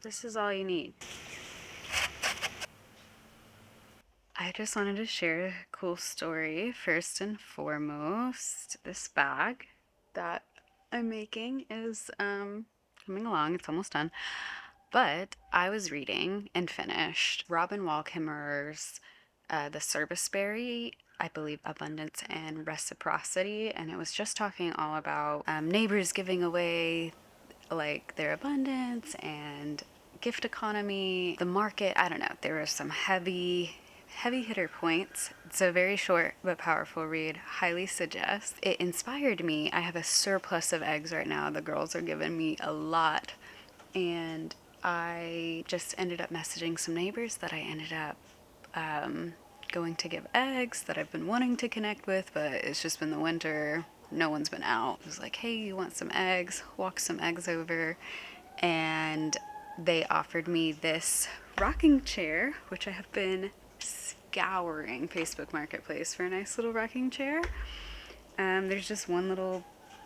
This is all you need. I just wanted to share a cool story. First and foremost, this bag that I'm making is coming along. It's almost done. But I was reading and finished Robin Wall Kimmerer's The Serviceberry, I believe, Abundance and Reciprocity, and it was just talking all about neighbors giving away like their abundance and gift economy, the market. I don't know. There were some heavy hitter points. It's a very short but powerful read. Highly suggest. It inspired me. I have a surplus of eggs right now. The girls are giving me a lot. And I just ended up messaging some neighbors that I ended up going to give eggs that I've been wanting to connect with, but it's just been the winter. No one's been out. It was like, hey, you want some eggs? Walk some eggs over. And they offered me this rocking chair, which I have been scouring Facebook Marketplace for a nice little rocking chair. There's just one little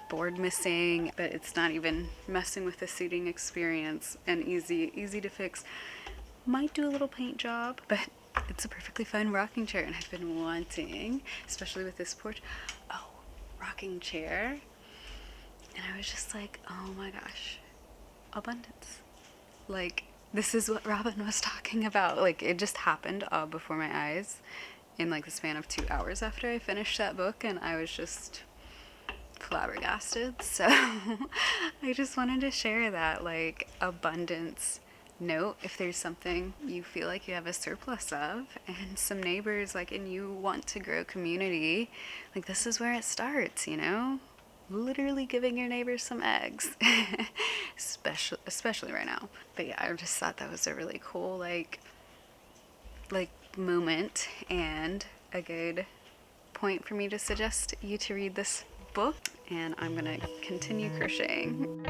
board missing, but it's not even messing with the seating experience and easy to fix. Might do a little paint job, but it's a perfectly fine rocking chair, and I've been wanting, especially with this porch, rocking chair. And I was just like, oh my gosh, abundance. Like, this is what Robin was talking about. Like, it just happened before my eyes in like the span of 2 hours after I finished that book, and I was just flabbergasted. So I just wanted to share that, like, abundance note. If there's something you feel like you have a surplus of and some neighbors, like, and you want to grow community, like, this is where it starts, you know? Literally giving your neighbors some eggs. especially right now. But yeah, I just thought that was a really cool like moment, and a good point for me to suggest you to read this book. And I'm gonna continue crocheting.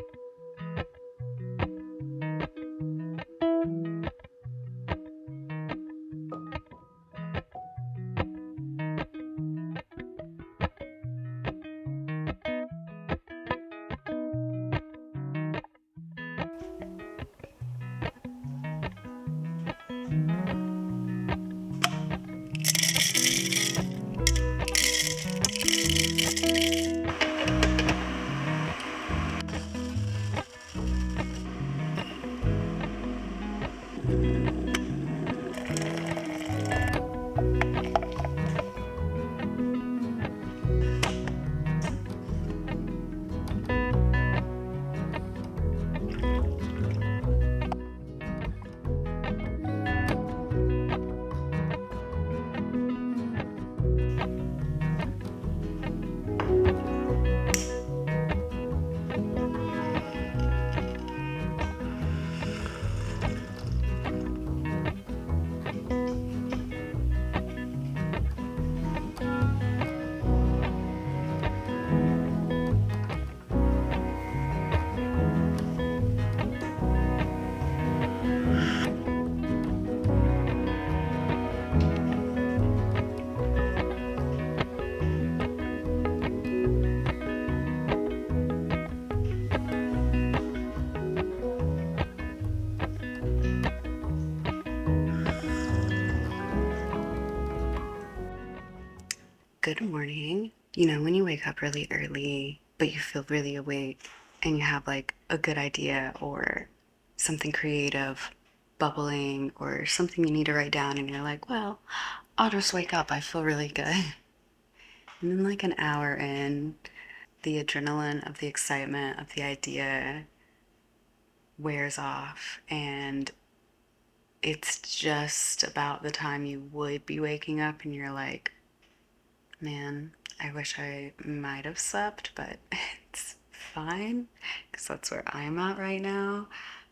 Good morning. You know, when you wake up really early, but you feel really awake and you have like a good idea or something creative bubbling or something you need to write down, and you're like, well, I'll just wake up. I feel really good. And then, like, an hour in, the adrenaline of the excitement of the idea wears off, and it's just about the time you would be waking up, and you're like, man, I wish I might have slept, but it's fine, because that's where I'm at right now.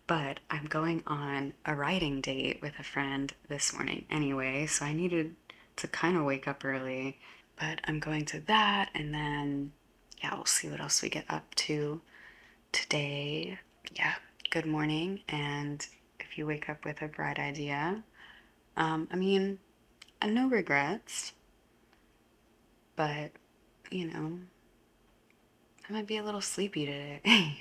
But I'm going on a writing date with a friend this morning anyway, so I needed to kind of wake up early. But I'm going to that, and then, yeah, we'll see what else we get up to today. Yeah, good morning, and if you wake up with a bright idea, I mean, no regrets. But, you know, I might be a little sleepy today.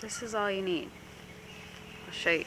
This is all you need. I'll show you.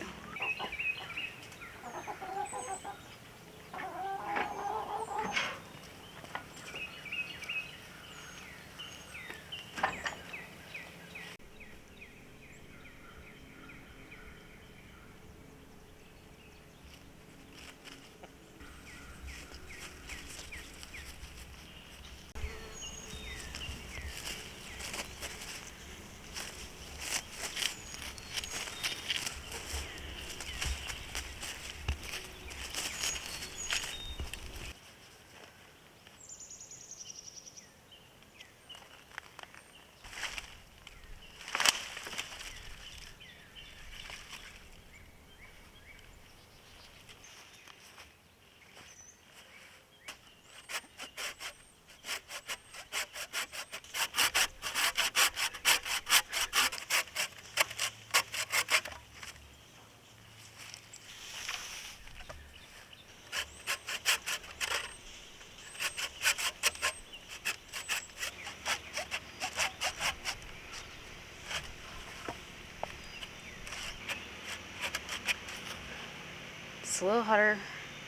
It's a little hotter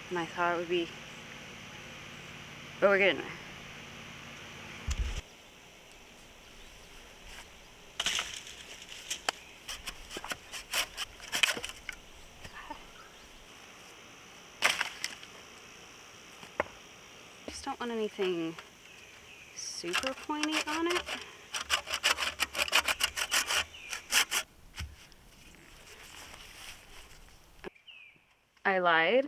than I thought it would be, but we're getting there. Just don't want anything super pointy on it. I lied.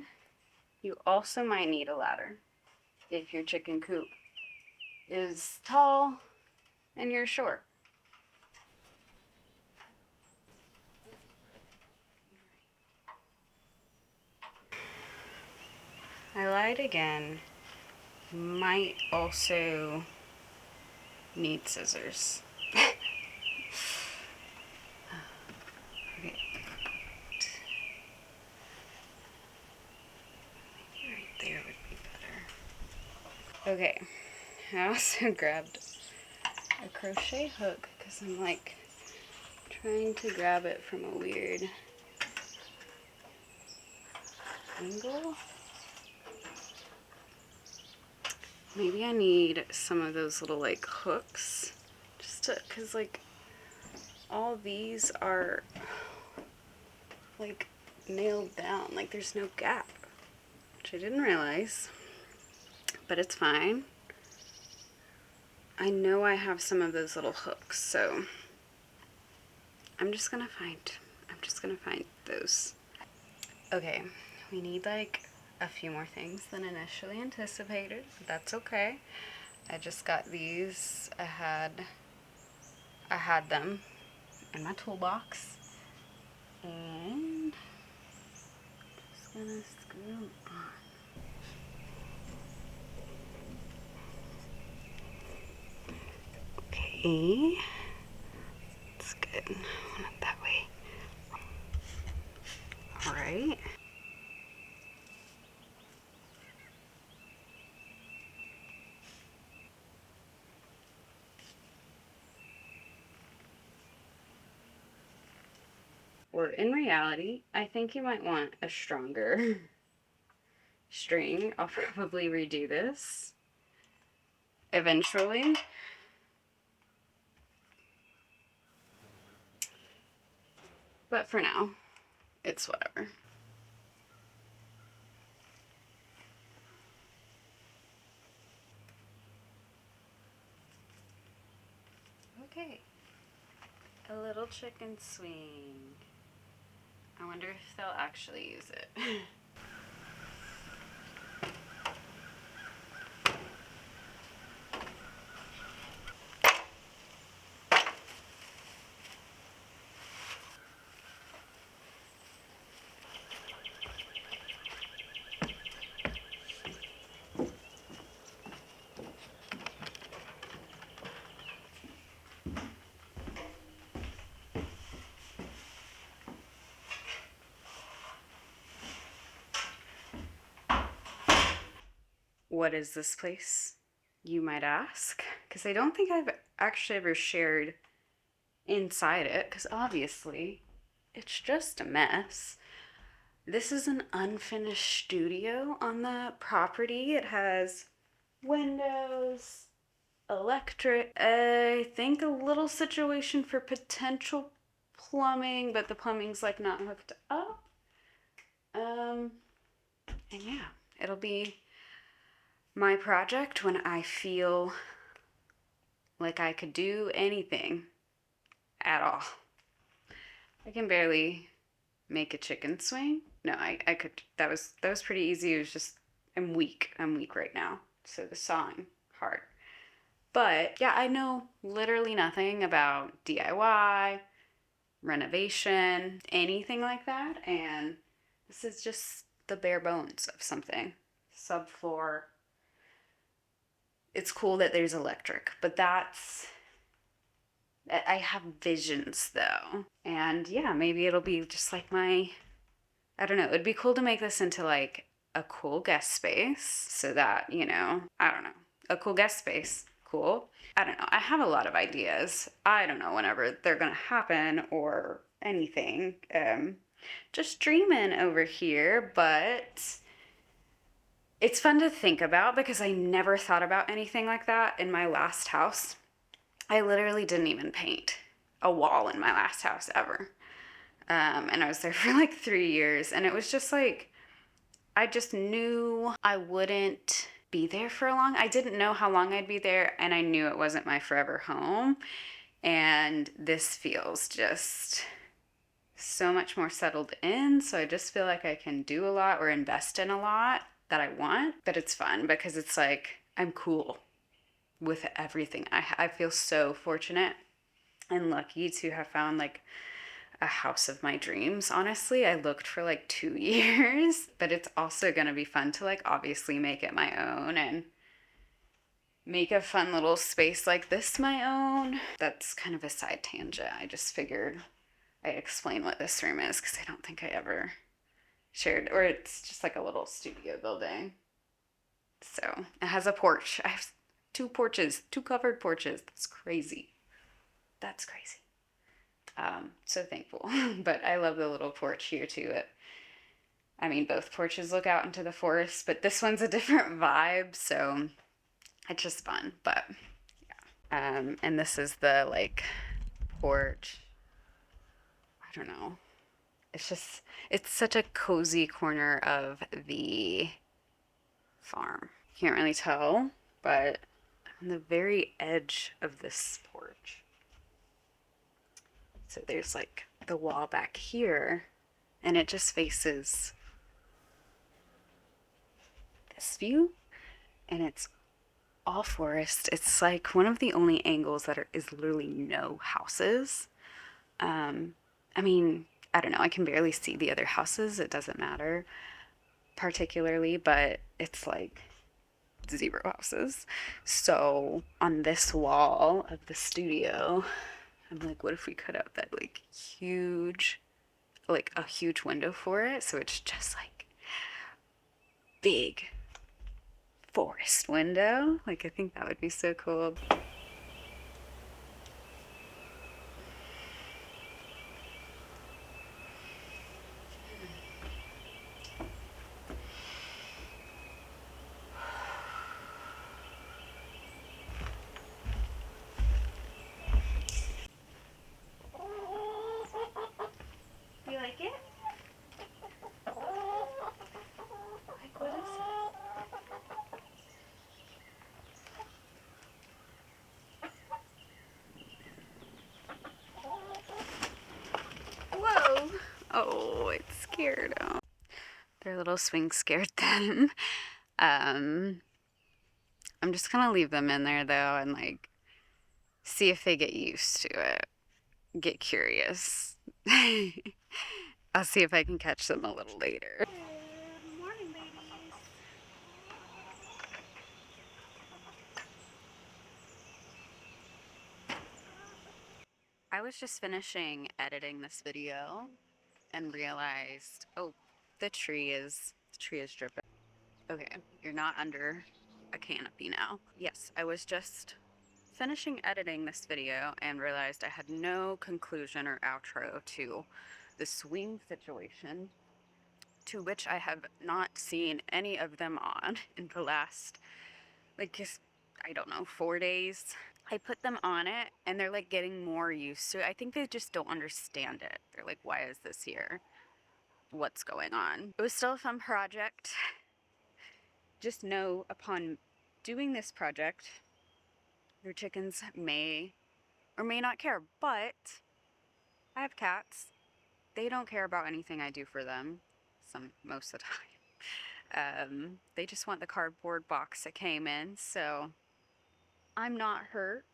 You also might need a ladder if your chicken coop is tall and you're short. I lied again. Might also need scissors. Okay. Maybe right there would be better. Okay. I also grabbed a crochet hook because I'm like trying to grab it from a weird angle. Maybe I need some of those little like hooks just to, cause like all these are like nailed down, like there's no gap, which I didn't realize, but it's fine. I know I have some of those little hooks, so I'm just gonna find those. Okay, we need like a few more things than initially anticipated, but that's okay. I just got these. I had them in my toolbox, and just gonna screw them on. Okay, that's good. I want it that way. All right. Or in reality, I think you might want a stronger string. I'll probably redo this eventually. But for now, it's whatever. Okay. A little chicken swing. I wonder if they'll actually use it. What is this place, you might ask? Because I don't think I've actually ever shared inside it because obviously it's just a mess. This is an unfinished studio on the property. It has windows, electric, I think a little situation for potential plumbing, but the plumbing's like not hooked up. And yeah, it'll be my project when I feel like I could do anything at all. I can barely make a chicken swing. No, I could. That was pretty easy. It was just I'm weak. I'm weak right now. So the sawing hard. But yeah, I know literally nothing about DIY, renovation, anything like that, and this is just the bare bones of something. Subfloor. It's cool that there's electric, but I have visions though. And yeah, maybe it'll be just like I don't know, it'd be cool to make this into like a cool guest space so that, I don't know, a cool guest space. Cool. I don't know. I have a lot of ideas. I don't know whenever they're going to happen or anything. Just dreaming over here, but it's fun to think about because I never thought about anything like that in my last house. I literally didn't even paint a wall in my last house ever. And I was there for like 3 years, and it was just like, I just knew I wouldn't be there for long. I didn't know how long I'd be there, and I knew it wasn't my forever home. And this feels just so much more settled in. So I just feel like I can do a lot or invest in a lot that I want. But it's fun because it's like I'm cool with everything. I feel so fortunate and lucky to have found like a house of my dreams. Honestly, I looked for like 2 years, but it's also going to be fun to like obviously make it my own and make a fun little space like this my own. That's kind of a side tangent. I just figured I'd explain what this room is because I don't think I ever shared, or it's just like a little studio building. So it has a porch. I have 2 porches, 2 covered porches. That's crazy. That's crazy. So thankful. But I love the little porch here too. I mean, both porches look out into the forest, but this one's a different vibe, so it's just fun. But yeah. And this is the like porch. I don't know. It's such a cozy corner of the farm. Can't really tell, but on the very edge of this porch. So there's like the wall back here, and it just faces this view, and it's all forest. It's like one of the only angles that is literally no houses. I mean, I don't know. I can barely see the other houses. It doesn't matter particularly, but it's like 0 houses. So on this wall of the studio, I'm like, what if we cut out that like a huge window for it? So it's just like big forest window. Like, I think that would be so cool. You like it? Like, what is it? Whoa! Oh, it scared them. Their little swing scared them. I'm just gonna leave them in there though and like see if they get used to it. Get curious. I'll see if I can catch them a little later. Good morning, babies. I was just finishing editing this video and realized, oh, the tree is dripping. Okay, you're not under a canopy now. Yes, I was just finishing editing this video and realized I had no conclusion or outro to the swing situation, to which I have not seen any of them on in the last, like, I don't know, 4 days. I put them on it and they're like getting more used to it. I think they just don't understand it. They're like, why is this here? What's going on? It was still a fun project. Just know upon doing this project, your chickens may or may not care, but I have cats. They don't care about anything I do for them, most of the time. They just want the cardboard box it came in, so I'm not hurt.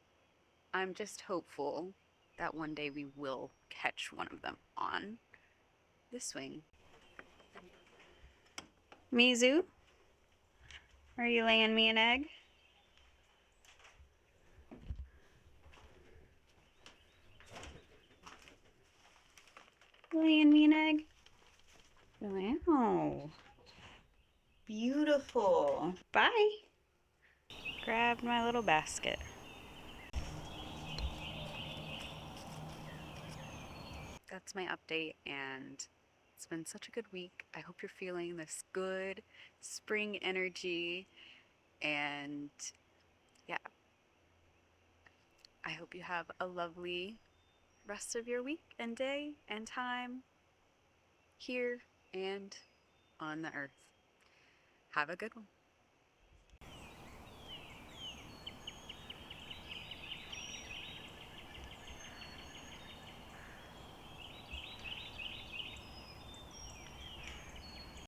I'm just hopeful that one day we will catch one of them on the swing. Mizu, are you laying me an egg? Laying me an egg? Wow. Beautiful. Bye. Grabbed my little basket. That's my update, and it's been such a good week. I hope you're feeling this good spring energy, and yeah, I hope you have a lovely rest of your week and day and time here and on the earth. Have a good one.